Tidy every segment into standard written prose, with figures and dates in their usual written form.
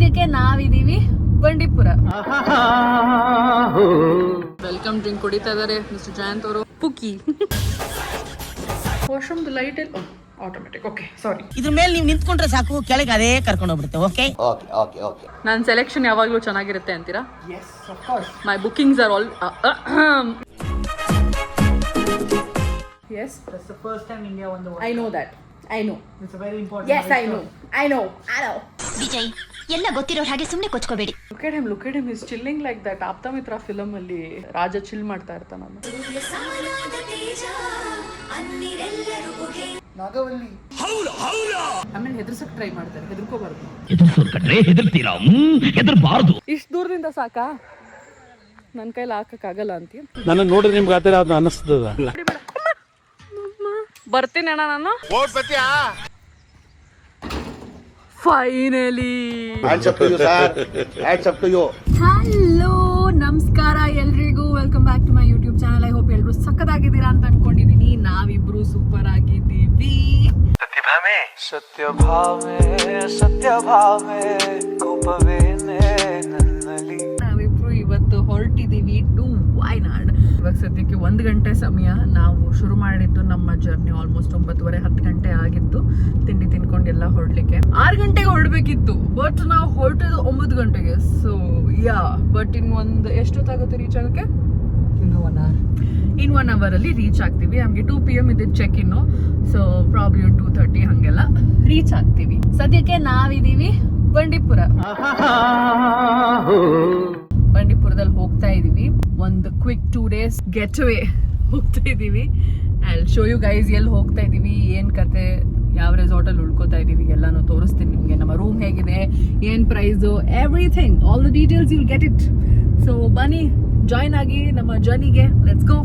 ಸದ್ಯಕ್ಕೆ ನಾವಿದೀವಿ Bandipur. Welcome drink ಕುಡಿತಾ ಇದಾರೆ ಮಿಸ್ಟರ್ ಜಯಂತ್ ಅವರು. ಪುಕ್ಕಿ washroom light automatic. Okay sorry, ಇದ್ರ ಮೇಲೆ ನೀವು ನಿಂತ್ಕೊಂಡ್ರೆ ಸಾಕು, ಕೆಳಗೆ ಅದೇ ಕರ್ಕೊಂಡು ಹೋಗ್ಬಿಡುತ್ತೆ. Okay okay okay. ನನ್ನ ಸೆಲೆಕ್ಷನ್ ಯಾವಾಗಲೂ ಚೆನ್ನಾಗಿರುತ್ತೆ ಅಂತೀರಾ? Yes of course. My bookings are all yes, that's the first time India won the world. I know that. I know. It's a very important. Yes, I know. I know. Vijay, ಎಲ್ಲ ಗೊತ್ತಿರೋ ಹಾಗೆ ಸುಮ್ಮನೆ ಕೊಚ್ಕೋಬೇಡಿ. Look at him. He's chilling like that. Apthamitra film ಅಲ್ಲಿ Raja chill ಮಾಡ್ತಾ ಇರ್ತಾನ. ನಾಗವಲ್ಲಿ ಆಮೇಲೆ ಹೆದರ್ಸಕ್ try ಮಾಡ್ತಾರೆ. ಹೆದರ್ಕೋಬಾರ್ದು. ಇಷ್ಟು ದೂರದಿಂದ ಸಾಕಾ? ನನ್ನ ಕೈಲಿ ಹಾಕಕ್ಕಾಗಲ್ಲ ಅಂತೀಯ? ನನ್ನ ನೋಡಿದ್ರೆ ನಿಮ್ಗೆ ಆ ಥರ ಅದು ಅನಿಸ್ತದ. ಬರ್ತೀನಿ ಅಣ್ಣ ನಾನು. ಫೈನಲಿ ಹಲೋ ನಮಸ್ಕಾರ ಎಲ್ರಿಗೂ. Welcome back to my YouTube channel. I hope ಎಲ್ರು ಸಕ್ಕತ್ತಾಗಿದ್ದೀರಾ ಅಂತ ಅನ್ಕೊಂಡಿದೀನಿ. ನಾವಿಬ್ರು ಸೂಪರ್ ಆಗಿದ್ದೀವಿ. ನಾವಿಬ್ರು ಇವತ್ತು ಹೊರಟಿದೀವಿ ಟು ವಾಯ್ನಾಡ್. ಇವಾಗ ಸದ್ಯಕ್ಕೆ 1 ಗಂಟೆ ಸಮಯ. ನಾವು ಶುರು ಮಾಡಿದ್ದು ನಮ್ಮ ಜರ್ನಿ ಆಲ್ಮೋಸ್ಟ್ 9:30-10 ಗಂಟೆ ಆಗಿತ್ತು. ತಿಂಡಿ ತಿನ್ಕೊಂಡು ಎಲ್ಲ ಹೊರಡ್ಲಿಕ್ಕೆ 6 ಗಂಟೆಗೆ ಹೊರಡ್ಬೇಕಿತ್ತು. ಬಟ್ ನಾವು ಹೊರಟದು 9 ಗಂಟೆಗೆ. ಸೊ ಯಾ, ಬಟ್ ಇನ್ನು ಎಷ್ಟೊತ್ತಾಗುತ್ತೆ ರೀಚ್ ಆಗಕ್ಕೆ? ಇನ್ 1 ಅವರ್ ಅಲ್ಲಿ ರೀಚ್ ಆಗ್ತೀವಿ. ನಮಗೆ 2 PM ಇದೆ ಚೆಕ್ ಇನ್ನು. ಸೊ ಪ್ರಾಬ್ಲಿ 2:30 ಹಂಗೆಲ್ಲ ರೀಚ್ ಆಗ್ತೀವಿ. ಸದ್ಯಕ್ಕೆ ನಾವಿದೀವಿ ಬಂಡೀಪುರ. ಬಂಡೀಪುರದಲ್ಲಿ ಹೋಗ್ತಾ ಇದೀವಿ. ಒಂದು ಕ್ವಿಕ್ 2 days ಗೆಟ್ ಅವೇ ಹೋಗ್ತಾ ಇದೀವಿ. I will show you guys ಎಲ್ಲಿ ಹೋಗ್ತಾ ಇದೀವಿ, ಏನ್ ಕತೆ, ಯಾವ ರೆಸಾರ್ಟಲ್ಲಿ ಉಳ್ಕೋತಾ ಇದೀವಿ ಎಲ್ಲಾನು ತೋರಿಸ್ತೀನಿ ನಿಮಗೆ. ನಮ್ಮ ರೂಮ್ ಹೇಗಿದೆ, ಏನ್ price, everything, all the details you will get it. So ಬನ್ನಿ, ಜಾಯ್ನ್ ಆಗಿ ನಮ್ಮ ಜರ್ನಿಗೆ. Let's go.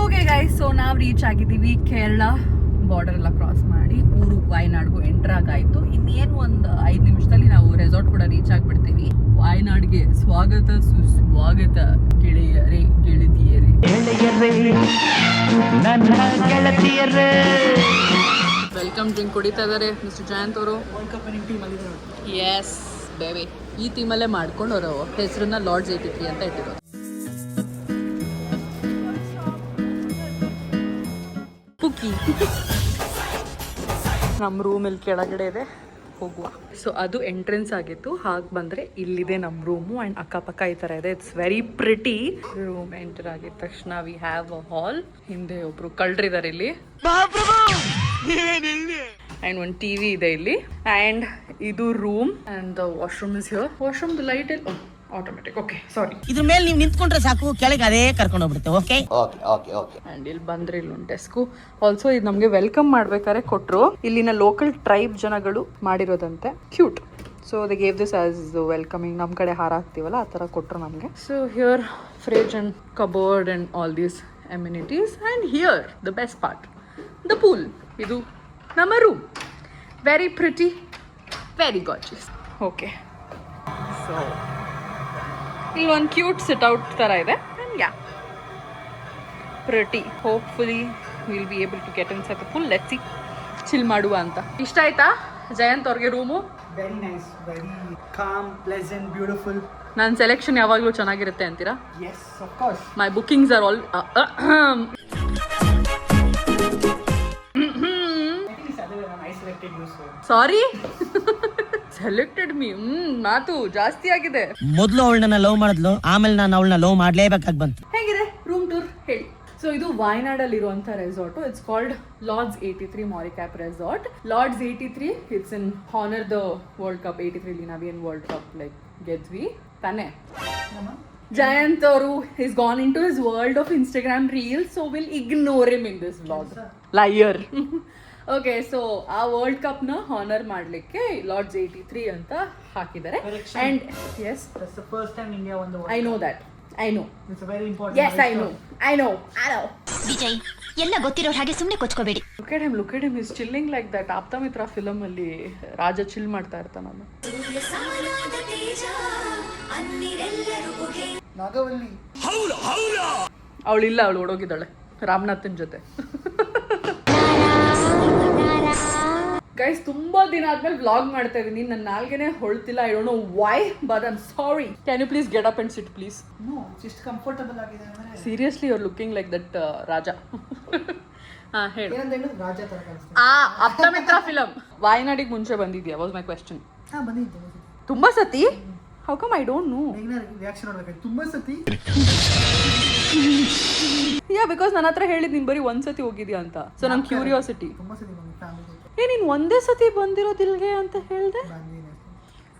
Okay guys, so ನಾವು ರೀಚ್ ಆಗಿದ್ದೀವಿ. ಕೇರಳ ಬಾರ್ಡರ್ ಎಲ್ಲ ಕ್ರಾಸ್ ಮಾಡಿ ಊರು ವಾಯ್ನಾಡ್ಗೂ ಎಂಟರ್ ಆಗಾಯ್ತು. ಇನ್ನೇನು ಒಂದು 5 ನಿಮಿಷದಲ್ಲಿ ನಾವು ರೆಸಾರ್ಟ್ ಕೂಡ ರೀಚ್ ಆಗ್ಬಿಡ್ತೀವಿ. ವಾಯ್ನಾಡ್ಗೆ ಸ್ವಾಗತ ಸುಸ್ವಾಗತ ಗೆಳೆಯರೇ, ಗೆಳತಿಯರೇ. ವೆಲ್ಕಮ್ ಡ್ರಿಂಕ್ ಕುಡಿತಾ ಇದಾರೆ ಮಿಸ್ಟರ್ ಜಯಂತ್ ಅವರು. ಎಸ್ ಬೇಬಿ, ಈ ಥೀಮಲ್ಲೇ ಮಾಡ್ಕೊಂಡವರು ಹೆಸರನ್ನ ಲಾರ್ಡ್ಸ್ 83 ಅಂತ ಇಟ್ಟಿರೋದು. ಪುಕ್ಕಿ ನಮ್ಮ ರೂಮಲ್ಲಿ ಕೆಳಗಡೆ ಇದೆ, ಹೋಗುವ. ಸೊ ಅದು ಎಂಟ್ರೆನ್ಸ್ ಆಗಿತ್ತು. ಹಾಗೆ ಬಂದರೆ ಇಲ್ಲಿದೆ ನಮ್ಮ ರೂಮು. ಆ್ಯಂಡ್ ಅಕ್ಕಪಕ್ಕ ಈ ಥರ ಇದೆ. It's very pretty. Room enter ಆಗಿದ ತಕ್ಷಣ ವಿ ಹ್ಯಾವ್ ಅ ಹಾಲ್. ಹಿಂದೆ ಒಬ್ರು ಕಳ್ರಿದ್ದಾರೆ ಇಲ್ಲಿ. ಆ್ಯಂಡ್ ಒಂದು TV ಇದೆ ಇಲ್ಲಿ. ಆ್ಯಂಡ್ ಇದು room. And washroom is here. ವಾಶ್ರೂಮ್ದು ಲೈಟ್ ಆಟೋಮೆಟಿಕ್. ಓಕೆ ಸಾರಿ, ಇದ್ರ ಮೇಲೆ ನೀವು ನಿಂತ್ಕೊಂಡ್ರೆ ಸಾಕು, ಕೆಳಗೆ ಅದೇ ಕರ್ಕೊಂಡು ಹೋಗ್ಬಿಡುತ್ತೆ. Okay okay okay okay. And ಇಲ್ಲಿ ಬಂದ್ರೆ ಇಲ್ಲಿ ಒಂದು ಡೆಸ್ಕು. ಆಲ್ಸೋ ಇದು ನಮಗೆ ವೆಲ್ಕಮ್ ಮಾಡ್ಬೇಕಾದ್ರೆ ಕೊಟ್ಟರು. ಇಲ್ಲಿನ ಲೋಕಲ್ ಟ್ರೈಬ್ ಜನಗಳು ಮಾಡಿರೋದಂತೆ. Cute. So they gave this as welcoming. ನಮ್ಮ ಕಡೆ ಹಾರ ಹಾಕ್ತೀವಲ್ಲ ಆ ಥರ ಕೊಟ್ಟರು ನಮಗೆ. So here fridge and cupboard and all these amenities. And here the best part, the pool. ಇದು ನಮ್ಮ room. Very pretty, very gorgeous. Okay, so ಇಲ್ಲಿ ಒಂದು ಕ್ಯೂಟ್ ಸಿಟ್ಔಟ್ ಥರ ಇದೆ. And yeah, pretty. Hopefully will be able to get inside the pool. Let's see, chill ಮಾಡುವ ಅಂತ. ಇಷ್ಟ ಆಯ್ತಾ ಜಯಂತ್ ಅವ್ರಿಗೆ room? Very nice, very calm, pleasant, beautiful. ನನ್ನ ಸೆಲೆಕ್ಷನ್ ಯಾವಾಗಲೂ ಚೆನ್ನಾಗಿರುತ್ತೆ ಅಂತೀರಾ? Yes of course. My bookings are all sorry selected me. ಮಾತು ಜಾಸ್ತಿ ಆಗಿದೆ. ಮೊದಲು ಅವಳನ್ನ ಲವ್ ಮಾಡಿದ್ಲು, ಆಮೇಲೆ ನಾನು ಅವಳನ್ನ ಲವ್ ಮಾಡ್ಲೇಬೇಕಾಗಿ ಬಂತು. ಹೇಗಿದೆ ರೂಮ್ ಟೂರ್ ಹೇಳಿ. ಸೊ ಇದು ವಾಯ್ನಾಡಲ್ಲಿ ಇರುವಂಥ ರೆಸಾರ್ಟು. ಇಟ್ಸ್ ಕಾಲ್ಡ್ ಲಾರ್ಡ್ಸ್ 83 ಮಾರಿಕ್ಯಾಪ್ resort. Lord's 83, it's in honour the world cup 83 ನಾವೇನು ವರ್ಲ್ಡ್ ಕಪ್ ಲೈಕ್ ಗೆದ್ವಿ ತಾನೇ. Jayant Toru is gone into his world of Instagram reels, so we'll ignore him in this vlog. Liar. Okay, so ಆ world ಕಪ್ನ honour ಮಾಡಲಿಕ್ಕೆ Lord's 83 ಅಂತ ಹಾಕಿದ್ದಾರೆ. And yes, that's the first time India won the world. I know that. I know. It's a very important. Yes, I know. I know. Vijay, ಎಲ್ಲ ಗೊತ್ತಿರೋ ಹಾಗೆ ಸುಮ್ಮನೆ ಕೊಚ್ಕೋಬೇಡಿ. Look at him. He's chilling like that. Apthamitra film ಅಲ್ಲಿ Raja chill ಮಾಡ್ತಾ ಇರ್ತಾನ. ನಾಗವಲ್ಲಿ ಅವಳಿಲ್ಲ, ಅವಳು ಓಡೋಗಿದ್ದಾಳೆ ರಾಮನಾಥನ್ ಜೊತೆ. ಗೈಸ್ ತುಂಬಾ ದಿನ ಆದ್ಮೇಲೆ ವ್ಲಾಗ್ ಮಾಡ್ತಾ ಇದೀನಿ. ನನ್ನ ನಾಲ್ಗೆನೆ ಹೊಳ್ತಿಲ್ಲ. I don't know why but I am sorry. Can you please get up and sit please? No, just comfortable ಆಗಿದೆ ಅಂದ್ರೆ seriously you are looking like that raja. ಹಾ ಹೇಳು. ಏನಂತ ಹೇಳಿ ರಾಜ ತರ ಕಾಣಿಸ್ತಾ. ಅಪ್ತಮಿತ್ರ ಫಿಲಂ ವಾಯನಾಡಿಗೆ ಮುಂಚೆ ಬಂದಿದ್ಯಾ? Was my question. ಹಾ ಬಂದಿದ್ದೆ ತುಂಬಾ ಸತಿ. How come I don't know? Reaction ನೋಡ್ಬೇಕಾಯ್ತು ತುಂಬಾ ಸತಿ. ಯಾ ಬಿಕಾಸ್ ನನ್ನ ಹತ್ರ ಹೇಳಿದ್ ನೀನ್ ಬರೀ ಒಂದ್ಸತಿ ಹೋಗಿದ್ಯಾ ಅಂತ. ಸೊ ನಂಗೆ ಕ್ಯೂರಿಯಾಸಿಟಿ. ತುಂಬಾ ಸತಿ ಬಂದಿದ್ದೆ ಫ್ಯಾಮಿಲಿ ಜೊತೆ ನೀನ್ ಒಂದೇ ಸತಿ ಬಂದಿರೋದಿಲ್ಗೆ ಅಂತ ಹೇಳ್ದೆ. ಬಂದಿದ್ದೀನಿ.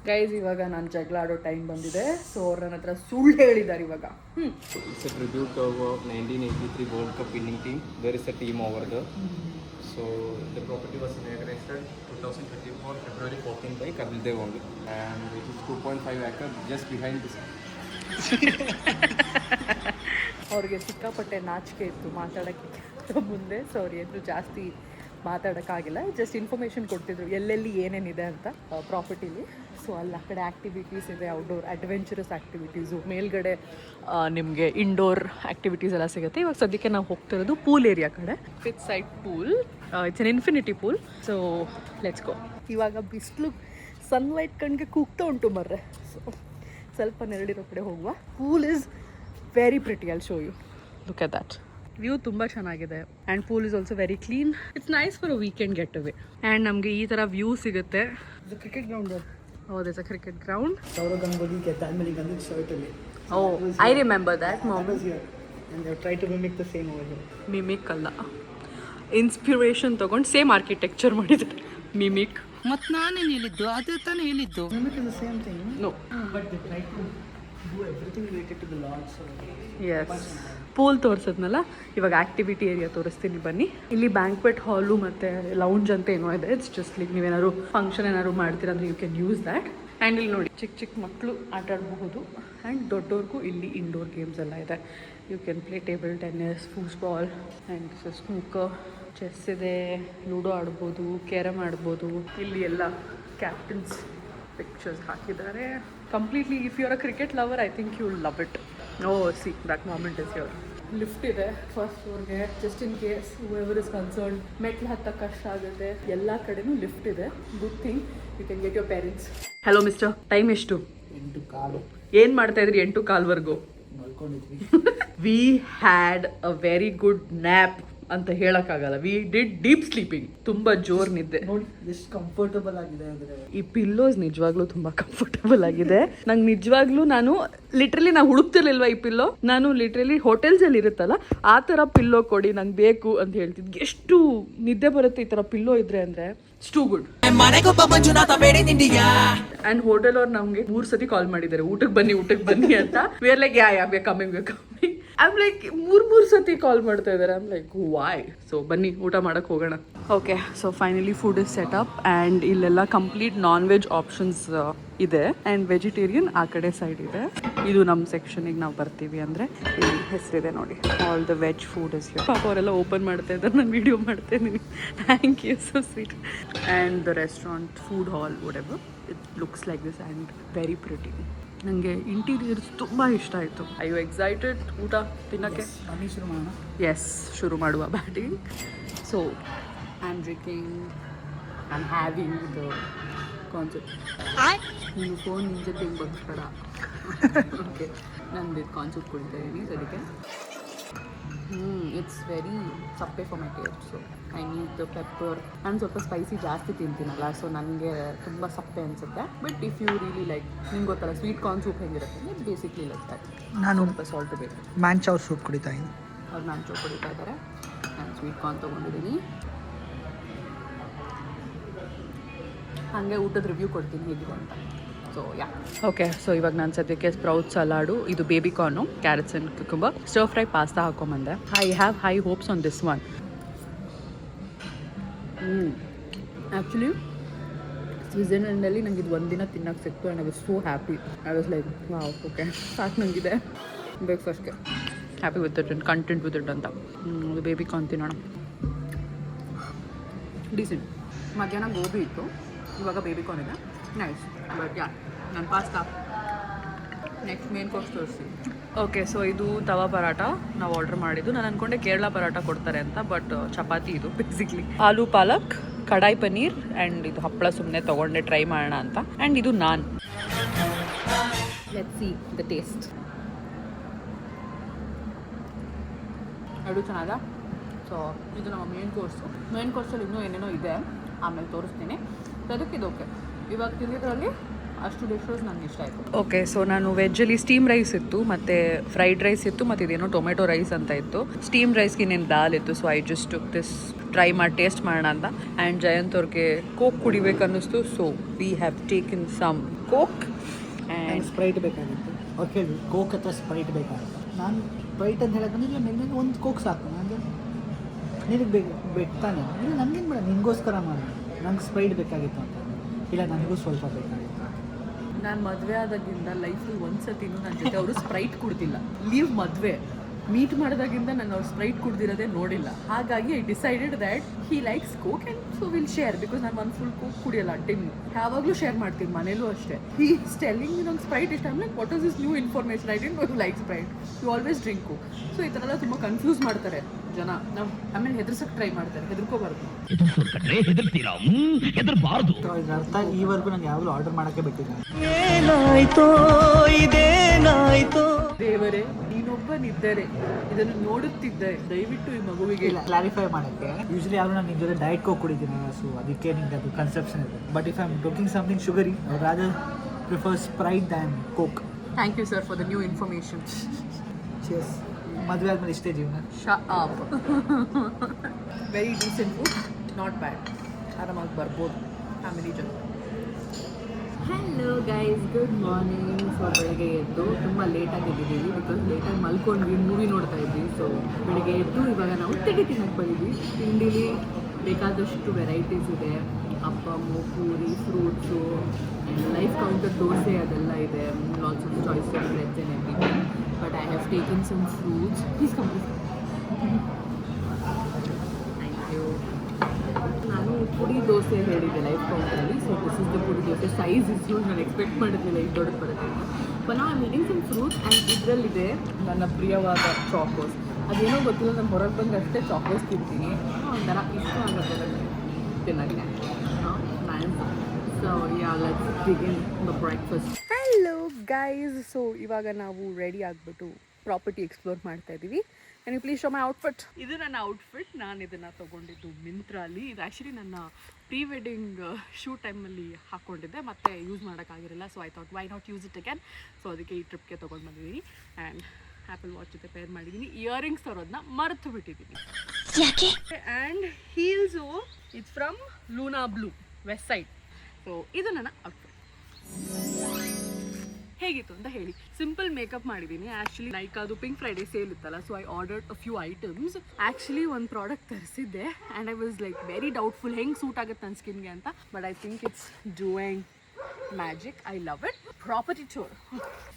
ಗೈಸ್ ಇವಾಗ ನಾನು ಜಗಳ ಆಡೋ ಟೈಮ್ ಬಂದಿದೆ. ಸೊ ಅವ್ರು ನನ್ನ ಹತ್ರ ಸುಳ್ಳು ಹೇಳಿದ್ದಾರೆ ಇವಾಗ. It's a tribute of 1983 World Cup winning team. There is a team over there. So the property was inaugurated 2024 February 14 by Kapil Dev only, and it is 2.5 acre just behind this. ಅವ್ರಿಗೆ ಸಿಕ್ಕಾಪಟ್ಟೆ ನಾಚಿಕೆ ಇತ್ತು ಮಾತಾಡೋಕ್ಕೆ ಮುಂದೆ. So ಅವ್ರು ಏನು ಜಾಸ್ತಿ ಮಾತಾಡೋಕ್ಕಾಗಿಲ್ಲ. Just information ಕೊಡ್ತಿದ್ರು ಎಲ್ಲೆಲ್ಲಿ ಏನೇನಿದೆ ಅಂತ ಪ್ರಾಪರ್ಟಿಲಿ. ಸೊ ಅಲ್ಲಿ ಆ ಕಡೆ ಆ್ಯಕ್ಟಿವಿಟೀಸ್ ಇದೆ, ಔಟ್ಡೋರ್ ಅಡ್ವೆಂಚರಸ್ ಆ್ಯಕ್ಟಿವಿಟೀಸು, ಮೇಲ್ಗಡೆ ನಿಮಗೆ ಇಂಡೋರ್ ಆ್ಯಕ್ಟಿವಿಟೀಸ್ ಎಲ್ಲ ಸಿಗುತ್ತೆ. ಇವಾಗ ಸದ್ಯಕ್ಕೆ ನಾವು ಹೋಗ್ತಿರೋದು ಪೂಲ್ ಏರಿಯಾ ಕಡೆ. ಫಿತ್ side pool, it's an infinity pool. So let's go. ಇವಾಗ ಬಿಸಿಲು ಸನ್ಲೈಟ್ ಕಣ್ಗೆ ಕೂಗ್ತಾ ಉಂಟು ಮರ್ರೆ. ಸೊ ಸ್ವಲ್ಪ ನೆರಳಿರೋ ಕಡೆ ಹೋಗುವ. Pool is very pretty. I'll show you. Look at that. View ತುಂಬ ಚೆನ್ನಾಗಿದೆ and pool is also very clean. It's nice for a weekend getaway. And ನಮಗೆ ಈ ಥರ ವ್ಯೂ ಸಿಗುತ್ತೆ. ಇದು ಕ್ರಿಕೆಟ್ ಗ್ರೌಂಡ್. ಹೌದು, it's a cricket ground. Sourav Ganguly ಗೆದ್ದಾದ್ಮೇಲೆ ಈಗ ಬಂದಿದ್ದು ಶರ್ಟ್ ಅಲ್ಲಿ. Oh I remember that moment. and they try to mimic the same over here. Mimic ಅಲ್ಲ, ಇನ್ಸ್ಪಿರೇಷನ್ ತೊಗೊಂಡು ಸೇಮ್ ಆರ್ಕಿಟೆಕ್ಚರ್ ಮಾಡಿದ್ದಾರೆ. ಮಿಮಿಕ್. ಮತ್ ನಾನೇನು ಹೇಳಿದ್ದು? ಅದೇ ತಾನೇ ಹೇಳಿದ್ದು. Mimic is the same thing. No, But they try to do everything related to the Lord. So yes. Pool ತೋರಿಸಿದ್ನಲ್ಲ, ಇವಾಗ ಆ್ಯಕ್ಟಿವಿಟಿ ಏರಿಯಾ ತೋರಿಸ್ತೀನಿ ಬನ್ನಿ. ಇಲ್ಲಿ ಬ್ಯಾಂಕ್ವೆಟ್ ಹಾಲು ಮತ್ತು ಲೌಂಜ್ ಅಂತ ಏನೋ ಇದೆ. ಇಟ್ಸ್ ಜಸ್ಟ್ ಲೈಕ್ ನೀವೇನಾದ್ರು ಫಂಕ್ಷನ್ ಏನಾದ್ರು ಮಾಡ್ತೀರ ಅಂದರೆ you can use that. And ಇಲ್ಲಿ ನೋಡಿ ಚಿಕ್ಕ ಚಿಕ್ಕ ಮಕ್ಕಳು ಆಟ ಆಡಬಹುದು. ಆ್ಯಂಡ್ ದೊಡ್ಡವ್ರಿಗೂ ಇಲ್ಲಿ ಇಂಡೋರ್ ಗೇಮ್ಸ್ ಎಲ್ಲ ಇದೆ. You can play table tennis, football and snooker, chess ಇದೆ, ಲೂಡೋ ಆಡ್ಬೋದು, ಕ್ಯಾರಮ್ ಆಡ್ಬೋದು. ಇಲ್ಲಿ ಎಲ್ಲ ಕ್ಯಾಪ್ಟನ್ಸ್ ಪಿಕ್ಚರ್ಸ್ ಹಾಕಿದ್ದಾರೆ. Completely if you are a cricket lover I think you will love it. Oh see that moment is your. Lift ಇದೆ first ಫ್ಲೋರ್ಗೆ, just in case whoever is concern. ಮೆಟ್ಲು ಹತ್ತಕ್ಕೆ ಕಷ್ಟ ಆಗುತ್ತೆ. ಎಲ್ಲ ಕಡೆನೂ ಲಿಫ್ಟ್ ಇದೆ. Good thing you can get your parents. Hello mister, time ಎಷ್ಟು? 8 ಕಾಲು ಏನು ಮಾಡ್ತಾ ಇದ್ರಿ 8 ಕಾಲ್ವರೆಗೂ? ಮಲ್ಕೊಂಡಿದ್ವಿ. We had a very good nap ಅಂತ ಹೇಳಕ್ಕಾಗಲ್ಲ. We did deep sleeping. ತುಂಬಾ ಜೋರ್ ನಿದ್ದೆ. ನೋಡಿ ಎಷ್ಟು ಕಂಫರ್ಟಬಲ್ ಆಗಿದೆ ಅಂದ್ರೆ. ಈ ಪಿಲ್ಲೋಸ್ ನಿಜವಾಗ್ಲೂ ತುಂಬಾ ಕಂಫರ್ಟಬಲ್ ಆಗಿದೆ. ನಂಗೆ ನಿಜವಾಗ್ಲೂ ನಾನು ಹುಡುಕ್ತಿರ್ಲಿಲ್ವಾ ಈ ಪಿಲ್ಲೋ. ನಾನು ಲಿಟ್ರಲಿ ಹೋಟೆಲ್ಸ್ ಅಲ್ಲಿ ಇರುತ್ತಲ್ಲ ಆ ತರ ಪಿಲ್ಲೋ ಕೊಡಿ ನಂಗೆ ಬೇಕು ಅಂತ ಹೇಳ್ತಿದ್ದೆ. ಎಷ್ಟು ನಿದ್ದೆ ಬರುತ್ತೆ ಈ ತರ ಪಿಲ್ಲೋ ಇದ್ರೆ ಅಂದ್ರೆ. It's too good. And hotel ಅವ್ರು ನಮ್ಗೆ 3 ಸತಿ ಕಾಲ್ ಮಾಡಿದ್ದಾರೆ ಊಟಕ್ಕೆ ಬನ್ನಿ ಅಂತ. We are like yeah coming. I'm like 3 ಸತಿ ಕಾಲ್ ಮಾಡ್ತಾ ಇದ್ದಾರೆ. I'm like Y. ಸೊ ಬನ್ನಿ ಊಟ ಮಾಡಕ್ಕೆ ಹೋಗೋಣ. Okay, so finally food is set up and ಇಲ್ಲೆಲ್ಲ ಕಂಪ್ಲೀಟ್ ನಾನ್ ವೆಜ್ ಆಪ್ಷನ್ಸ್ ಇದೆ ಆ್ಯಂಡ್ ವೆಜಿಟೇರಿಯನ್ ಆ ಕಡೆ ಸೈಡ್ ಇದೆ. ಇದು ನಮ್ಮ ಸೆಕ್ಷನಿಗೆ ನಾವು ಬರ್ತೀವಿ ಅಂದರೆ ಇಲ್ಲಿ ಹೆಸರಿದೆ ನೋಡಿ, all the veg food is here. ಪಾಪ ಅವರೆಲ್ಲ ಓಪನ್ ಮಾಡ್ತಾ ಇದ್ದಾರೆ, ನಾನು ವಿಡಿಯೋ ಮಾಡ್ತಾ ಇದ್ದೀನಿ. Thank you, so sweet. And the restaurant food hall whatever it looks like this and very pretty. ನನಗೆ ಇಂಟೀರಿಯರ್ಸ್ ತುಂಬ ಇಷ್ಟ ಆಯಿತು. ಐ ಯು ಎಕ್ಸೈಟೆಡ್ ಊಟ ತಿನ್ನೋಕ್ಕೆ? ಬನ್ನಿ ಶುರು ಮಾಡೋಣ. ಎಸ್, ಶುರು ಮಾಡುವ batting. So I am drinking, I am having the concept. ನೀನು ಫೋನ್ ನಿನ್ನ ಜೊತೆ ಹಿಂಗೆ ಬರ್ಬೇಡ. ಓಕೆ, ನಾನು ಕಾನ್ಸೆಪ್ಟ್ ಕುಡಿತಾ ಇದ್ದೀನಿ ಅದಕ್ಕೆ. ಇಟ್ಸ್ ವೆರಿ ಸಪ್ಪೆ for my taste. So I need the pepper. ನಾನು ಸ್ವಲ್ಪ ಸ್ಪೈಸಿ ಜಾಸ್ತಿ ತಿಂತೀನಲ್ಲ, ಸೊ ನನಗೆ ತುಂಬ ಸಪ್ಪೆ ಅನಿಸುತ್ತೆ. But if you really like, ನಿಮ್ಗೆ ಗೊತ್ತಲ್ಲ ಸ್ವೀಟ್ ಕಾರ್ನ್ ಸೂಪ್ ಹೆಂಗಿರುತ್ತೆ, ಇಟ್ಸ್ ಬೇಸಿಕ್ಲಿ ಲೈಕ್ ದಟ್. ನಾನು ಸ್ವಲ್ಪ ಸಾಲ್ಟ್ ಬೇಕು. ಮ್ಯಾಂಚಾವ್ ಸೂಪ್ ಕುಡಿತಾ ಇದ್ದೀನಿ. ಅವ್ರು ಮ್ಯಾಂಚೋ ಕುಡಿತಾ ಇದ್ದಾರೆ. ನಾನು ಸ್ವೀಟ್ ಕಾರ್ನ್ ತೊಗೊಂಡಿದ್ದೀನಿ. ಹಾಗೆ ಊಟದ ರಿವ್ಯೂ ಕೊಡ್ತೀನಿ ಹೇಗಿದೆ ಅಂತ. So yeah okay. ಸೊ ಇವಾಗ ನಾನು ಸದ್ಯಕ್ಕೆ ಸ್ಪ್ರೌಟ್ ಸಲಾಡು, ಇದು baby corn, carrots and cucumber, stir fry pasta ಹಾಕೊಂಬಂದೆ. I have high hopes on this one. Actually ಸ್ವಿಟ್ಜರ್ಲೆಂಡಲ್ಲಿ ನಂಗೆ ಇದು ಒಂದಿನ ತಿನ್ನೋಕ್ಕೆ ಸಿಕ್ತು and I was so happy. I was like wow, okay ಸಾಕು ನನಗಿದೆ ಬ್ರೇಕ್ಫಾಸ್ಟ್ಗೆ. Happy with it, content with it ಅಂತ. ಇದು ಬೇಬಿ ಕಾರ್ನ್ ತಿನ್ನೋಣ. ಡೀಸೆಂಟ್. ಮಧ್ಯಾಹ್ನ ಗೋಬಿ ಇತ್ತು, ಇವಾಗ ಬೇಬಿ ಕಾರ್ನ್ ಇದೆ. ನೈಸ್. ಬಟ್ ಯಾ, ನನ್ನ ಪಾಸ್ತಾ ನೆಕ್ಸ್ಟ್ ಮೇನ್ ಕೋರ್ಸ್ ತೋರಿಸ್ತೀನಿ. ಓಕೆ, ಸೊ ಇದು ತವಾ ಪರಾಟ ನಾವು ಆರ್ಡರ್ ಮಾಡಿದ್ದು. ನಾನು ಅಂದ್ಕೊಂಡೆ ಕೇರಳ ಪರಾಟ ಕೊಡ್ತಾರೆ ಅಂತ, ಬಟ್ ಚಪಾತಿ ಇದು ಬೇಸಿಕ್ಲಿ. ಆಲೂ ಪಾಲಕ್ ಕಡಾಯಿ ಪನ್ನೀರ್ ಆ್ಯಂಡ್ ಇದು ಹಪ್ಪಳ ಸುಮ್ಮನೆ ತೊಗೊಂಡೆ ಟ್ರೈ ಮಾಡೋಣ ಅಂತ. ಆ್ಯಂಡ್ ಇದು naan. Let's see the taste. ಎರಡು ಚೆನ್ನಾಗ. ಸೊ ಇದು ನಮ್ಮ ಮೇನ್ ಕೋರ್ಸಲ್ಲಿ ಇನ್ನೂ ಏನೇನೋ ಇದೆ, ಆಮೇಲೆ ತೋರಿಸ್ತೀನಿ. ಅದಕ್ಕೆ ಇದು ಓಕೆ. ಇವಾಗ ತಿಂದಿದ್ರಲ್ಲಿ ಅಷ್ಟು ಡಿಶಸ್ ನನಗೆ ಇಷ್ಟ ಆಯಿತು. ಓಕೆ, ಸೊ ನಾನು ವೆಜ್ಜಲ್ಲಿ ಸ್ಟೀಮ್ ರೈಸ್ ಇತ್ತು, ಮತ್ತು ಫ್ರೈಡ್ ರೈಸ್ ಇತ್ತು, ಮತ್ತು ಇದೇನೋ ಟೊಮೆಟೊ ರೈಸ್ ಅಂತ ಇತ್ತು. ಸ್ಟೀಮ್ ರೈಸ್ಗೆ ಇನ್ನೇನು ದಾಲ್ ಇತ್ತು. So I just took this try ಮಾಡಿ ಟೇಸ್ಟ್ ಮಾಡೋಣ ಅಂತ. ಆ್ಯಂಡ್ ಜಯಂತ್ ಅವ್ರಿಗೆ ಕೋಕ್ ಕುಡಿಬೇಕು ಅನ್ನಿಸ್ತು. So we have taken some Coke and Sprite ಬೇಕಾಗಿತ್ತು. ಅವ್ರು ಕೇಳಿದ್ರು ಕೋಕ್ ಅಥವಾ ಸ್ಪ್ರೈಟ್ ಬೇಕಾಗಿತ್ತು. ನಾನು ಸ್ಪ್ರೈಟ್ ಅಂತ ಹೇಳಕ್ಕೆ ಬಂದಿಲ್ಲ, ನನಗೆ ಒಂದು ಕೋಕ್ ಸಾಕು. ನನಗೆ ನಿನಗೆ ಬೇಕು ತಾನೆ? ಇಲ್ಲ ನನಗೇನು ಬೇಡ, ನಿನಗೋಸ್ಕರ ಮಾಡಿ, ನಂಗೆ ಸ್ಪ್ರೈಟ್ ಬೇಕಾಗಿತ್ತು ಅಂತ. ಇಲ್ಲ ನನಗೂ ಸ್ವಲ್ಪ ಬೇಕಾಗಿತ್ತು. ನಾನು ಮದುವೆ ಆದಾಗಿಂದ ಲೈಫಲ್ಲಿ ಒಂದ್ಸತಿನೂ ನನ್ನ ಜೊತೆ ಅವರು ಸ್ಪ್ರೈಟ್ ಕುಡ್ದಿಲ್ಲ. ಲೀವ್ ಮದುವೆ ಮೀಟ್ ಮಾಡಿದಾಗಿಂದ ನಾನು ಅವ್ರು ಸ್ಪ್ರೈಟ್ ಕುಡ್ದಿರೋದೇ ನೋಡಿಲ್ಲ. ಹಾಗಾಗಿ I decided that he likes Coke and so will share. Because ನಾನು ಒಂದು ಫುಲ್ ಕೋಕ್ ಕುಡಿಯಲ್ಲ ಟಿನ್. ಯಾವಾಗಲೂ ಶೇರ್ ಮಾಡ್ತೀನಿ, ಮನೇಲೂ ಅಷ್ಟೇ. ಹಿ ಈಸ್ ಟೆಲ್ಲಿಂಗ್ ನಂಗೆ ಸ್ಪ್ರೈಟ್ ಇಷ್ಟ. ಆಮೇಲೆ what is this new information? I didn't know you like Sprite, you always drink Coke. So ಈ ಥರ ಎಲ್ಲ ತುಂಬ ಕನ್ಫ್ಯೂಸ್ ಮಾಡ್ತಾರೆ ಜನ. ನಾವು ಆಮೇಲೆ ಹೆದರ್ಸಕ್ಕೆ ಟ್ರೈ ಮಾಡ್ತಾರೆ. ಹೆದರ್ಕೋಬಾರ್ದು. ಇದ್ರ ಅರ್ಥ ಈವರೆಗೂ ನಂಗೆ ಯಾವಾಗಲೂ ಆರ್ಡರ್ ಮಾಡೋಕ್ಕೆ ಬಿಟ್ಟಿಲ್ಲ. ದೇವರೇ, ನೀನೊಬ್ಬನಿದ್ದರೆ, ಇದನ್ನು ನೋಡುತ್ತಿದ್ದರೆ ದಯವಿಟ್ಟು ಈ ಮಗುವಿಗೆ ಕ್ಲಾರಿಫೈ ಮಾಡೋಕ್ಕೆ. ಯೂಶಲಿ ಯಾರು ನಾನು ನಿನ್ನ ಜೊತೆ ಡಯಟ್ ಕೋಕ್ ಕುಡಿತೀನಿ, ಸೊ ಅದಕ್ಕೆ ನಿಂಗೆ ಅದು ಕನ್ಸೆಪ್ಷನ್ ಇದೆ. But if I am drinking something sugary, I rather prefer Sprite than Coke. Thank you sir for the new information. Cheers. ಮದುವೆ ಆದ್ಮೇಲೆ ಇಷ್ಟೇ ಜೀವನ. Shut up. Very decent food, not bad. ಆರಾಮಾಗಿ ಬರ್ಬೋದು ಫ್ಯಾಮಿಲಿ ಜೊತೆ. Hello guys, good morning. So ಬೆಳಗ್ಗೆ ಎದ್ದು ತುಂಬ ಲೇಟಾಗಿ ಎದ್ದಿದ್ದೀವಿ, ಬಿಕಾಸ್ ಲೇಟಾಗಿ ಮಲ್ಕೊಂಡ್ವಿ, ಮೂವಿ ನೋಡ್ತಾ ಇದ್ವಿ. ಸೊ ಬೆಳಗ್ಗೆ ಎದ್ದು ಇವಾಗ ನಾವು ತಿಂಡಿ ತಿನ್ನಕ್ಕೆ ಬಂದಿದ್ವಿ. ತಿಂಡಿಲಿ ಬೇಕಾದಷ್ಟು ವೆರೈಟೀಸ್ ಇದೆ. Appam, puri, fruits, live counter dosa ಅದೆಲ್ಲ ಇದೆ. Lots of choice of breads and everything. But I have taken some fruits. Please complete. Thank you. ನಾನು ಪುಡಿ ದೋಸೆ ಹೇಳಿದ್ದೆ ಲೈಫ್ ಕೌಂಟರಲ್ಲಿ. So this is the podi dosa. Size ಇಷ್ಟು ನಾನು ಎಕ್ಸ್ಪೆಕ್ಟ್ ಮಾಡಿದ್ದಿಲ್ಲ ಈ ದೊಡ್ಡದು ಬರುತ್ತೆ. ಬಟ್ ನಾವು ಮೀಟಿಂಗ್ ಸಮ್ ಫ್ರೂಟ್ಸ್ ಆ್ಯಂಡ್ ಇದರಲ್ಲಿದೆ ನನ್ನ ಪ್ರಿಯವಾದ ಚಾಕೋಸ್. ಅದೇನೋ ಗೊತ್ತಿಲ್ಲ, ನಾನು ಹೊರಗೆ ಬಂದರೆ ಅಷ್ಟೇ ಚಾಕೋಸ್ ತಿಂತೀನಿ. ಒಂಥರ ಇಷ್ಟ ಆಗುತ್ತೆ ನನಗೆ ತಿನ್ನೋಕ್ಕೆ. So yeah, let's begin the breakfast. Hello guys. So ಇವಾಗ ನಾವು ರೆಡಿ ಆಗಿಬಿಟ್ಟು ಪ್ರಾಪರ್ಟಿ ಎಕ್ಸ್ಪ್ಲೋರ್ ಮಾಡ್ತಾ ಇದ್ದೀವಿ. Can you please show my outfit? ಇದು ನನ್ನ ಔಟ್ಫಿಟ್. ನಾನು ಇದನ್ನು ತೊಗೊಂಡಿದ್ದು ಮಿಂತ್ರಾಲಿ. ಇದು ಆ್ಯಕ್ಚುಲಿ ನನ್ನ ಪ್ರೀ ವೆಡ್ಡಿಂಗ್ ಶೂಟ್ ಟೈಮಲ್ಲಿ ಹಾಕ್ಕೊಂಡಿದ್ದೆ, ಮತ್ತೆ ಯೂಸ್ ಮಾಡೋಕ್ಕಾಗಿರಲಿಲ್ಲ. So I thought why not use it again. So ಅದಕ್ಕೆ ಈ ಟ್ರಿಪ್ಗೆ ತೊಗೊಂಡು ಬಂದಿದ್ದೀನಿ. ಆ್ಯಂಡ್ ಆ್ಯಪಲ್ ವಾಚ್ ಜೊತೆ ಪೇರ್ ಮಾಡಿದ್ದೀನಿ. ಇಯರಿಂಗ್ಸ್ ತರೋದನ್ನ ಮರೆತು ಬಿಟ್ಟಿದ್ದೀನಿ. And heels it's from Luna Blu, Westside. So ಇದು ನನ್ನ ಔಟ್ಫಿಟ್. ಹೇಗಿತ್ತು ಅಂತ ಹೇಳಿ. ಸಿಂಪಲ್ ಮೇಕಪ್ ಮಾಡಿದ್ದೀನಿ. ಆ್ಯಕ್ಚುಲಿ ನೈಕಾದು ಪಿಂಕ್ ಫ್ರೈಡೇ ಸೇಲ್ ಇತ್ತಲ್ಲ, so I ordered a few items. Actually ಒಂದು ಪ್ರಾಡಕ್ಟ್ ತರಿಸಿದ್ದೆ and I was like very doubtful ಹೆಂಗೆ ಸೂಟ್ ಆಗುತ್ತೆ ನನ್ನ ಸ್ಕಿನ್ಗೆ ಅಂತ. But I think it's doing magic. I love it. Property tour.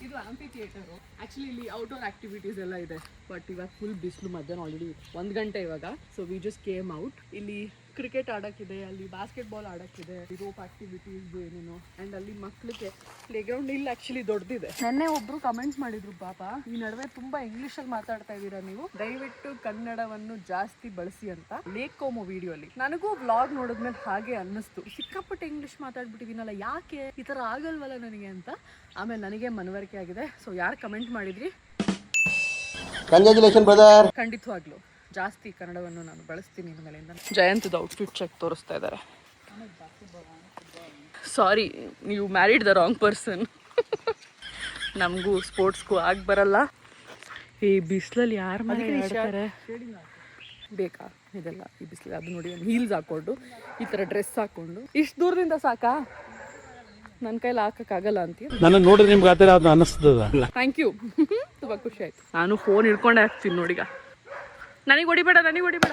ಇದು ಆಂಫಿ ಥಿಯೇಟರು. ಆ್ಯಕ್ಚುಲಿ ಇಲ್ಲಿ outdoor activities ಎಲ್ಲ ಇದೆ. ಬಟ್ ಇವಾಗ ಫುಲ್ ಬಿಸಿಲು, ಮಧ್ಯಾಹ್ನ ಆಲ್ರೆಡಿ 1 ಗಂಟೆ ಇವಾಗ. So we just came out. ಇಲ್ಲಿ ಕ್ರಿಕೆಟ್ ಆಡೋಕ್ಕಿದೆ, ಅಲ್ಲಿ ಬಾಸ್ಕೆಟ್ಬಾಲ್ ಆಡೋಕ್ಕಿದೆ, ರೋಪ್ ಆ್ಯಕ್ಟಿವಿಟೀಸ್ ಏನೇನು. ಆ್ಯಂಡ್ ಅಲ್ಲಿ ಮಕ್ಕಳಿಗೆ ಪ್ಲೇ ಗ್ರೌಂಡ್ ಇಲ್ಲಿ ಆ್ಯಕ್ಚುಲಿ ದೊಡ್ಡದಿದೆ. ನೆನ್ನೆ ಒಬ್ಬರು ಕಮೆಂಟ್ ಮಾಡಿದ್ರು, ಪಾಪ ಈ ನಡುವೆ ತುಂಬ ಇಂಗ್ಲೀಷಲ್ಲಿ ಮಾತಾಡ್ತಾ ಇದ್ದೀರಾ ನೀವು, ದಯವಿಟ್ಟು ಕನ್ನಡವನ್ನು ಜಾಸ್ತಿ ಬಳಸಿ ಅಂತ. ಲೇಕ್ ಕೋಮೋ ವಿಡಿಯೋಲಿ ನನಗೂ ವ್ಲಾಗ್ ನೋಡಿದ್ಮೇಲೆ ಹಾಗೆ ಅನ್ನಿಸ್ತು. ಸಿಕ್ಕಾಪಟ್ಟೆ ಇಂಗ್ಲೀಷ್ ಮಾತಾಡ್ಬಿಟ್ಟಿದ್ದೀನಲ್ಲ, ಯಾಕೆ ಈ ಥರ ಆಗಲ್ವಲ್ಲ ನನಗೆ ಅಂತ. ಆಮೇಲೆ ನನಗೆ ಮನವರಿಕೆ ಆಗಿದೆ. ಸೊ ಯಾರು ಕಮೆಂಟ್ ಮಾಡಿದ್ರಿ, ಕಂಗ್ರ್ಯಾಚುಲೇಷನ್ ಬ್ರದರ್. ಖಂಡಿತವಾಗ್ಲೂ ಜಾಸ್ತಿ ಕನ್ನಡವನ್ನು ನಾನು ಬಳಸ್ತೀನಿ ಇನ್ಮೇಲಿಂದ. ಜಯಂತದ ಔಟ್ಫಿಟ್ ಚೆಕ್ ತೋರಿಸ್ತಾ ಇದ್ದಾರೆ. ಸಾರಿ, ನೀವು ಮ್ಯಾರಿಡ್ ದ ರಾಂಗ್ ಪರ್ಸನ್. ನಮಗೂ ಸ್ಪೋರ್ಟ್ಸ್ಗೂ ಆಗಿ ಬರಲ್ಲ. ಈ ಬಿಸಿಲಲ್ಲಿ ಯಾರು ಮಾಡ್ತಾರೆ ಬೇಕಾ ಇದೆಲ್ಲ? ಈ ಬಿಸಿಲಲ್ಲಿ ಅದು ನೋಡಿ, ಹೀಲ್ಸ್ ಹಾಕ್ಕೊಂಡು ಈ ಥರ ಡ್ರೆಸ್ ಹಾಕ್ಕೊಂಡು ಇಷ್ಟು ದೂರದಿಂದ ಸಾಕಾ? ನನ್ನ ಕೈಲಿ ಹಾಕೋಕ್ಕಾಗಲ್ಲ ಅಂತೀಯ. ನನ್ನ ನೋಡಿದ್ರೆ ನಿಮ್ಗೆ ಆ ಥರ ಅದು ಅನ್ನಿಸ್ತದ. Thank you. ತುಂಬ ಖುಷಿ ಆಯ್ತು. ನಾನು ಫೋನ್ ಹಿಡ್ಕೊಂಡೆ ಹಾಕ್ತೀನಿ ನೋಡಿಗ. ನನಗೆ ಹೊಡಿಬೇಡ, ನನಗೆ ಹೊಡಿಬೇಡ.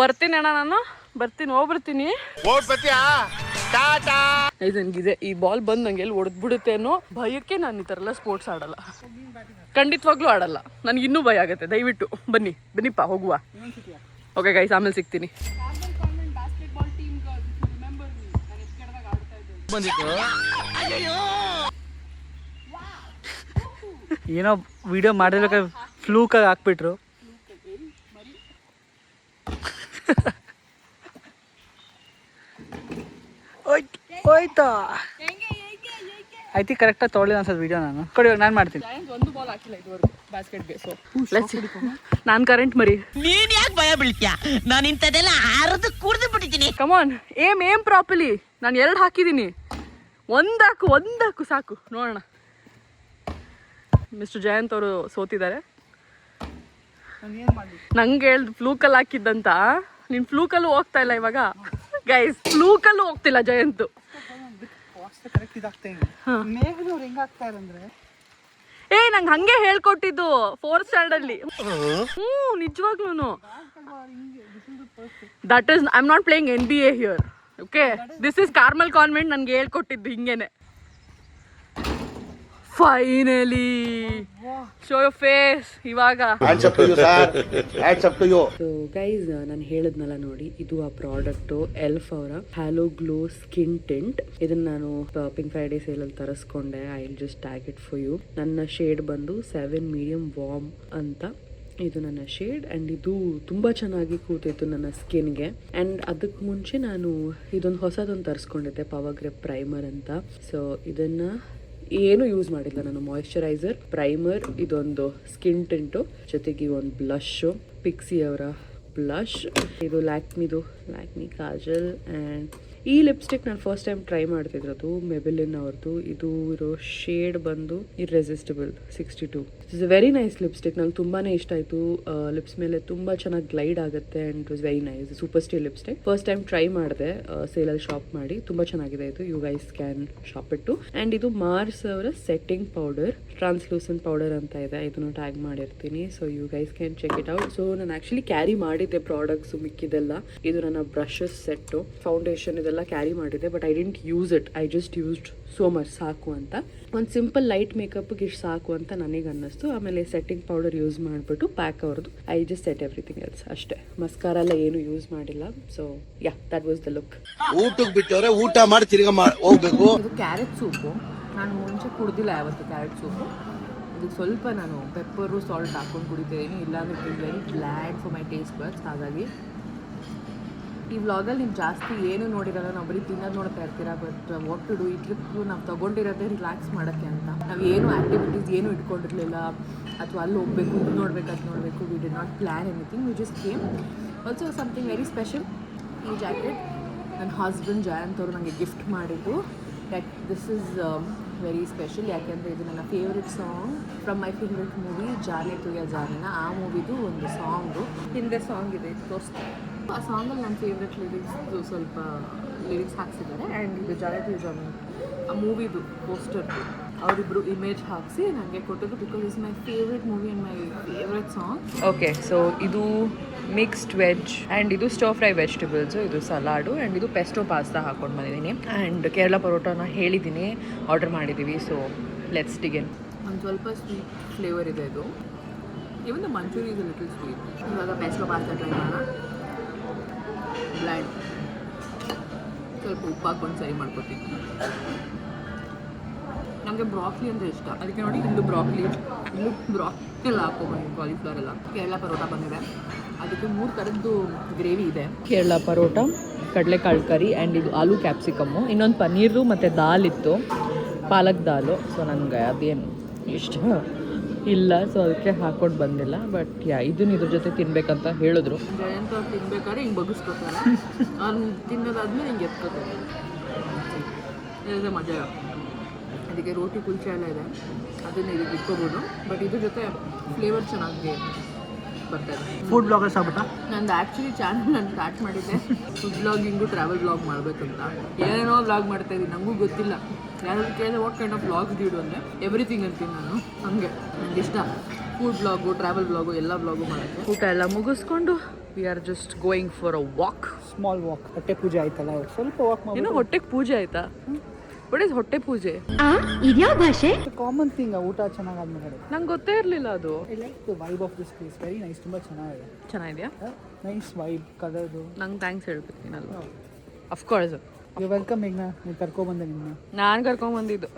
ಬರ್ತೀನಿ ಅಣ್ಣ, ನಾನು ಬರ್ತೀನಿ, ಹೋಗ್ಬರ್ತೀನಿ. ನನಗಿದೆ ಈ ಬಾಲ್ ಬಂದು ನಂಗೆ ಎಲ್ಲಿ ಹೊಡೆದ್ಬಿಡುತ್ತೆ ಅನ್ನೋ ಭಯಕ್ಕೆ ನಾನು ಈ ಥರ ಎಲ್ಲ ಸ್ಪೋರ್ಟ್ಸ್ ಆಡಲ್ಲ. ಖಂಡಿತವಾಗ್ಲೂ ಆಡಲ್ಲ. ನನಗೆ ಇನ್ನೂ ಭಯ ಆಗುತ್ತೆ. ದಯವಿಟ್ಟು ಬನ್ನಿಪ್ಪ ಹೋಗುವ. ಓಕೆ ಗೈಸ್, ಆಮೇಲೆ ಸಿಗ್ತೀನಿ. ಏನೋ ವಿಡಿಯೋ ಮಾಡಿರ್ಬೇಕಾದ್ರೆ ಫ್ಲೂಕಾಗಿ ಹಾಕ್ಬಿಟ್ರು. ಹೋಯ್ತು ಐತಿ ಕರೆಕ್ಟಾಗಿ ತೊಗೊಳ್ಳಿ ಅನ್ಸೋದು ವಿಡಿಯೋ ನಾನು ಕೊಡಿ ನಾನು ಮಾಡ್ತೀನಿ. ಒಂದು ಬಾಲ್ ಹಾಕಿಲ್ಲ ಇದುವರೆಗೂ ಬಾಸ್ಕೆಟ್ಗೆ. ಸೊ ನಾನು ಕರೆಂಟ್ ಮರಿ. ನೀನ್ ಯಾಕೆ ಭಯ ಬೀಳ್ತೀಯ? ನಾನು ಇಂಥದೆಲ್ಲ ಆರದು ಕುಡ್ದು ಬಿಟ್ಟಿದ್ದೀನಿ. ಕಮಾನ್ ಏಮ್ ಪ್ರಾಪರ್ಲಿ. ನಾನು 2 ಹಾಕಿದ್ದೀನಿ. ಒಂದಾಕು ಸಾಕು ನೋಡೋಣ. ಮಿಸ್ಟರ್ ಜಯಂತ್ ಅವರು ಸೋತಿದ್ದಾರೆ. ನಂಗೆ ಹೇಳ್ದು ಫ್ಲೂಕಲ್ಲಿ ಹಾಕಿದ್ದಂತ. ನೀನು ಫ್ಲೂಕಲ್ಲೂ ಹೋಗ್ತಾ ಇಲ್ಲ ಇವಾಗ ಗೈಸ್. ಫ್ಲೂಕಲ್ಲೂ ಹೋಗ್ತಿಲ್ಲ ಜಯಂತ್. ಕರೆಕ್ಟ್ ಇದಾಗ್ತಾ ಮೇಘನವ್ರು ಹೆಂಗ್ ಆಗ್ತಾ ಇರಂದ್ರೆ ನಂಗೆ ಹಂಗೆ ಹೇಳ್ಕೊಟ್ಟಿದ್ದು 4th ಸ್ಟ್ಯಾಂಡರ್ಡ್ಲಿ. ನಿಜವಾಗ್ಲೂ that is I am not playing NBA here. Okay, this is Carmel convent. ನನಗೆ ಹೇಳ್ಕೊಟ್ಟಿದ್ದು ಹಿಂಗೇನೆ. ಫೈನಲಿ ಶೋ ಯೋರ್ ಫೇಸ್ ಇವಾಗ. ಸೊ ಗೈಸ್, ನಾನು ಹೇಳಿದ್ನಲ್ಲ ನೋಡಿ, ಇದು ಆ ಪ್ರಾಡಕ್ಟು ಎಲ್ಫ್ ಅವರ ಹ್ಯಾಲೋ ಗ್ಲೋ ಸ್ಕಿನ್ ಟಿಂಟ್. ಇದನ್ನ ನಾನು ಪಿಂಕ್ ಫ್ರೈಡೆ ಸೇಲಲ್ಲಿ ತರಿಸ್ಕೊಂಡೆ. I will just tag it for you. ನನ್ನ ಶೇಡ್ ಬಂದು 7 ಮೀಡಿಯಂ ವಾರ್ಮ್ ಅಂತ. ಇದು ನನ್ನ ಶೇಡ್ ಆ್ಯಂಡ್ ಇದು ತುಂಬ ಚೆನ್ನಾಗಿ ಕೂತಿತ್ತು ನನ್ನ ಸ್ಕಿನ್ಗೆ. ಆ್ಯಂಡ್ ಅದಕ್ಕೆ ಮುಂಚೆ ನಾನು ಇದೊಂದು ಹೊಸದೊಂದು ತರಿಸ್ಕೊಂಡಿದ್ದೆ, ಪವರ್ ಗ್ರಿಪ್ ಪ್ರೈಮರ್ ಅಂತ. ಸೊ ಇದನ್ನು ಏನು ಯೂಸ್ ಮಾಡಿಲ್ಲ ನಾನು. ಮಾಯಿಶ್ಚರೈಸರ್, ಪ್ರೈಮರ್, ಇದೊಂದು ಸ್ಕಿನ್ ಟಿಂಟು, ಜೊತೆಗೆ ಒಂದು ಬ್ಲಷು, ಪಿಕ್ಸಿ ಅವರ ಬ್ಲಷ್. ಇದು ಲ್ಯಾಕ್ಮಿ ಕಾಜಲ್. ಆ್ಯಂಡ್ ಈ ಲಿಪ್ಸ್ಟಿಕ್ ನಾನು ಫಸ್ಟ್ ಟೈಮ್ ಟ್ರೈ ಮಾಡ್ತಿದ್ರದು, ಮೆಬಿಲಿನ್ ಅವ್ರದ್ದು. ಇದು ಇರೋ ಶೇಡ್ ಬಂದು ಇರ್ರೆಸಿಸ್ಟಿಬಲ್ 62. It's a very nice lipstick. ನಂಗೆ ತುಂಬಾ ಇಷ್ಟ ಆಯಿತು. ಲಿಪ್ಸ್ ಮೇಲೆ ತುಂಬ ಚೆನ್ನಾಗಿ ಗ್ಲೈಡ್ ಆಗುತ್ತೆ and it was very nice. Super stay lipstick first time try ಮಾಡಿದೆ ಸೇಲಲ್ಲಿ ಶಾಪ್ ಮಾಡಿ. ತುಂಬ ಚೆನ್ನಾಗಿದೆ ಇದು. You guys can shop it. And ಇದು ಮಾರ್ಸ್ ಅವರ ಸೆಟ್ಟಿಂಗ್ ಪೌಡರ್, ಟ್ರಾನ್ಸ್ಲೂಸೆಂಟ್ ಪೌಡರ್ ಅಂತ ಇದೆ. ಇದನ್ನು ಟ್ಯಾಗ್ ಮಾಡಿರ್ತೀನಿ. So you guys can check it out. So ನಾನು ಆ್ಯಕ್ಚುಲಿ ಕ್ಯಾರಿ ಮಾಡಿದ್ದೆ ಪ್ರಾಡಕ್ಟ್ಸು ಮಿಕ್ಕಿದೆಲ್ಲ. ಇದು ನನ್ನ ಬ್ರಷಸ್ ಸೆಟ್ಟು, ಫೌಂಡೇಶನ್ ಇದೆಲ್ಲ ಕ್ಯಾರಿ ಮಾಡಿದೆ. But I didn't use it. I just used so much ಸಾಕು ಅಂತ. ಒಂದು ಸಿಂಪಲ್ ಲೈಟ್ ಮೇಕಪ್ಗೆ ಇಷ್ಟು ಸಾಕು ಅಂತ ನನಗೆ ಅನ್ನಿಸ್ತು. ಆಮೇಲೆ ಸೆಟ್ಟಿಂಗ್ ಪೌಡರ್ ಯೂಸ್ ಮಾಡಿಬಿಟ್ಟು ಪ್ಯಾಕ್ ಅವ್ರದ್ದು I just set everything else ಅಷ್ಟೇ. ಮಸ್ಕಾರ ಎಲ್ಲ ಏನು ಯೂಸ್ ಮಾಡಿಲ್ಲ. So yeah, that was the look. ಊಟಕ್ಕೆ ಬಿಟ್ಟವ್ರೆ, ಊಟ ಮಾಡಿ ತಿರ್ಗಾ ಹೋಗ್ಬೇಕು. ಇದು ಕ್ಯಾರೆಟ್ ಸೂಪು. ನಾನು ಮುಂಚೆ ಕುಡ್ದಿಲ್ಲ ಯಾವತ್ತು ಕ್ಯಾರೆಟ್ ಸೂಪು. ಇದಕ್ಕೆ ಸ್ವಲ್ಪ ನಾನು ಪೆಪ್ಪರು ಸಾಲ್ಟ್ ಹಾಕ್ಕೊಂಡು ಕುಡಿತಿದ್ದೀನಿ. ಇಲ್ಲಾಂದರೆ it is very bland for my taste buds. ಹಾಗಾಗಿ ಈ ವ್ಲಾಗಲ್ಲಿ ನೀವು ಜಾಸ್ತಿ ಏನು ನೋಡಿರಲ್ಲ. ನಾವು ಬರೀ ತಿನ್ನೋದು ನೋಡ್ತಾ ಇರ್ತೀರಾ. ಬಟ್ ವಾಟ್ ಟು ಡೂ, ಈ ಟ್ರಿಪ್ ನಾವು ತೊಗೊಂಡಿರೋದೇ ರಿಲ್ಯಾಕ್ಸ್ ಮಾಡೋಕ್ಕೆ ಅಂತ. ನಾವು ಏನು ಆ್ಯಕ್ಟಿವಿಟೀಸ್ ಏನು ಇಟ್ಕೊಂಡಿರಲಿಲ್ಲ. ಅಥವಾ ಅಲ್ಲಿ ಹೋಗಬೇಕು, ಇದು ನೋಡಬೇಕು, ಅದು ನೋಡಬೇಕು. We did not plan anything. We just came. Also something very special. ಈ ಜಾಕೆಟ್ ನನ್ನ ಹಸ್ಬೆಂಡ್ ಜಯಂತ್ ಅವರು ನನಗೆ ಗಿಫ್ಟ್ ಮಾಡಿದ್ದು. This is very special. ಯಾಕೆಂದರೆ ಇದು ನನ್ನ favourite song from my favourite movie ಜಾನೆ ತುಯ ಜಾನೆನ. ಆ ಮೂವಿದು ಒಂದು ಸಾಂಗು. ಹಿಂದೆ ಸಾಂಗ್ ಇದೆ, ತೋರಿಸ್ತಾರೆ. ಆ ಸಾಂಗಲ್ಲಿ ನನ್ನ ಫೇವ್ರೆಟ್ ಲಿರಿಕ್ಸ್ದು ಸ್ವಲ್ಪ ಲಿರಿಕ್ಸ್ ಹಾಕ್ಸಿದ್ದಾರೆ. ಆ್ಯಂಡ್ ಇದು ಜಾನೆ ತುಯ ಜಾನೆ ಆ ಮೂವಿದು ಪೋಸ್ಟರ್ದು ಅವರಿಬ್ಬರು ಇಮೇಜ್ ಹಾಕಿಸಿ ನನಗೆ ಕೊಟ್ಟದ್ದು. Because it's my favourite movie and my favourite song. Okay, so ಇದು ಮಿಕ್ಸ್ಡ್ ವೆಜ್ ಆ್ಯಂಡ್ ಇದು ಸ್ಟರ್ ಫ್ರೈ ವೆಜಿಟೇಬಲ್ಸು, ಇದು ಸಲಾಡು ಆ್ಯಂಡ್ ಇದು ಪೆಸ್ಟೋ ಪಾಸ್ತಾ ಹಾಕ್ಕೊಂಡು ಬಂದಿದ್ದೀನಿ. ಆ್ಯಂಡ್ ಕೇರಳ ಪರೋಟಾನ ಹೇಳಿದ್ದೀನಿ, ಆರ್ಡರ್ ಮಾಡಿದ್ದೀವಿ. So let's dig in. ಒಂದು ಸ್ವಲ್ಪ ಸ್ವೀಟ್ ಫ್ಲೇವರ್ ಇದೆ ಇದು. Even the manchurian is little sweet. ಇವಾಗ ಪೆಸ್ಟೋ ಪಾಸ್ತಾ ಟ್ರೈ ಮಾಡೋಣ. ಬ್ಲ್ಯಾಂಡ್ ಸ್ವಲ್ಪ ಉಪ್ಪು ಹಾಕ್ಕೊಂಡು ಸರಿ ಮಾಡ್ಕೊತೀನಿ. ನಮಗೆ ಬ್ರಾಕ್ಲಿ ಅಂದರೆ ಇಷ್ಟ, ಅದಕ್ಕೆ ನೋಡಿ ಇಲ್ಲೂ ಬ್ರಾಕ್ಲಿ ಎಲ್ಲ ಹಾಕ್ಕೊಬಂದು ಕಾಲಿಫ್ಲವರ್ ಎಲ್ಲ. ಕೇರಳ ಪರೋಟ ಬಂದಿದೆ, ಅದಕ್ಕೆ 3 ಥರದ್ದು ಗ್ರೇವಿ ಇದೆ. ಕೇರಳ ಪರೋಟ, ಕಡಲೆಕಾಳು ಕರಿ ಆ್ಯಂಡ್ ಇದು ಆಲೂ ಕ್ಯಾಪ್ಸಿಕಮ್ಮು. ಇನ್ನೊಂದು ಪನ್ನೀರು ಮತ್ತು ದಾಲ್ ಇತ್ತು, ಪಾಲಕ್ ದಾಲು. ಸೊ ನನಗೆ ಅದೇನು ಇಷ್ಟ ಇಲ್ಲ, ಸೊ ಅದಕ್ಕೆ ಹಾಕ್ಕೊಂಡು ಬಂದಿಲ್ಲ. ಬಟ್ ಇದನ್ನು ಇದ್ರ ಜೊತೆ ತಿನ್ಬೇಕಂತ ಹೇಳಿದ್ರು. ಜಯಂತ ಅವ್ರು ತಿನ್ಬೇಕಾದ್ರೆ ಹಿಂಗೆ ಬಗ್ಗಿಸ್ಕೊತಾರೆ. ಅವ್ನು ತಿನ್ನೋದಾದ್ಮೇಲೆ ಹಿಂಗೆ ಎತ್ಕೋತಾರೆ. ಇದೆ ಮಜಾ. ಅದಕ್ಕೆ ರೋಟಿ ಕುಲ್ಚೆ ಎಲ್ಲ ಇದೆ, ಅದನ್ನು ಇದಕ್ಕೆ ಇಟ್ಕೋಬೋದು. ಬಟ್ ಇದ್ರ ಜೊತೆ ಫ್ಲೇವರ್ ಚೆನ್ನಾಗಿ ಬರ್ತದೆ. ಫುಡ್ ಬ್ಲಾಗರ್ಸ್ ಆಗ್ಬಿಟ್ಟ. ನಂದು ಆ್ಯಕ್ಚುಲಿ ಚಾನಲ್ ನಾನು ಸ್ಟಾರ್ಟ್ ಮಾಡಿದ್ದೆ ಫುಡ್ ಬ್ಲಾಗಿಂಗು, ಟ್ರಾವೆಲ್ ಬ್ಲಾಗ್ ಮಾಡಬೇಕಂತ. ಏನೇನೋ ಬ್ಲಾಗ್ ಮಾಡ್ತಾಯಿದ್ದೀನಿ, ನನಗೂ ಗೊತ್ತಿಲ್ಲ. ಯಾರಾದ್ರು ಕೇಳಿದ್ರೆ what kind of blogs did ಅಂದರೆ ಎವ್ರಿಥಿಂಗ್ ಅಂತೀನಿ ನಾನು. ಹಂಗೆ ನನಗೆ ಇಷ್ಟ ಫುಡ್ ಬ್ಲಾಗು, ಟ್ರಾವೆಲ್ ಬ್ಲಾಗು, ಎಲ್ಲ ಬ್ಲಾಗು ಮಾಡೋಕ್ಕೆ. ಊಟ ಎಲ್ಲ ಮುಗಿಸ್ಕೊಂಡು we are just going for a walk. Small walk. ಹೊಟ್ಟೆ ಪೂಜೆ ಆಯ್ತಲ್ಲ, ಸ್ವಲ್ಪ ವಾಕ್ ಮಾಡಿ. ಏನೋ ಹೊಟ್ಟೆಗೆ ಪೂಜೆ ಆಯ್ತಾ? ವಾಟ್ ಇಸ್ ಹೊಟ್ಟೆ ಪೂಜೆ? ಇದ್ಯಾವ ಭಾಷೆ? Common thing. ಊಟ ಚೆನ್ನಾಗಾದ್ಮೇಲೆ ನಂಗೆ ಗೊತ್ತೇ ಇರಲಿಲ್ಲ ಅದು. I like the vibe of this place. Very nice. ತುಂಬ ಚೆನ್ನಾಗಿದೆ. ಚೆನ್ನಾಗಿದೆಯಾ? ನೈಸ್ ವೈಬ್, ಕಲರ್ದು. ನಂಗೆ ಥ್ಯಾಂಕ್ಸ್ ಹೇಳ್ಬೇಕೇನಲ್ವ? ಅಫ್ಕೋರ್ಸ್. You welcome. ಈಗ ನೀನು ಕರ್ಕೊಬಂದೆ ನಿನ್ನ. ನಾನು ಕರ್ಕೊಂಬಂದಿದ್ದು.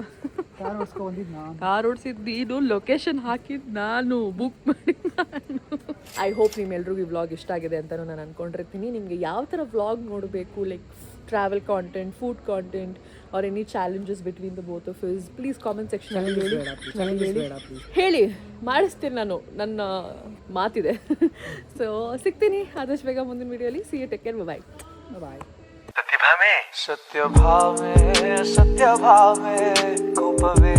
ಕಾರ್ ಓಡಿಸ್ಕೊಬಂದಿದ್ದು ನಾನು. ಕಾರ್ ಓಡಿಸಿದ್ದು ನೀನು, ಲೊಕೇಶನ್ ಹಾಕಿದ್ದು ನಾನು, ಬುಕ್ ಮಾಡಿ ನಾನು. ಐ ಹೋಪ್ ನಿಮ್ಮೆಲ್ರಿಗೂ ಈ ವ್ಲಾಗ್ ಇಷ್ಟ ಆಗಿದೆ ಅಂತ ನಾನು ಅಂದ್ಕೊಂಡಿರ್ತೀನಿ. ನಿಮಗೆ ಯಾವ ಥರ ವ್ಲಾಗ್ ನೋಡಬೇಕು, like travel content, food content, or any challenges between the both of us, please comment section ಅಲ್ಲಿ ಹೇಳಿ ಮಾಡಿಸ್ತೀನಿ ನಾನು, ನನ್ನ ಮಾತಿದೆ. ಸೊ ಸಿಗ್ತೀನಿ ಆದಷ್ಟು ಬೇಗ ಮುಂದಿನ ವಿಡಿಯೋಲಿ. ಸಿ ಯು, ಟೇಕ್ ಕೇರ್, ಬಾಯ್ ಬಾಯ್. ಸತ್ಯ ಭಾವೆ ಕೋಪವೇ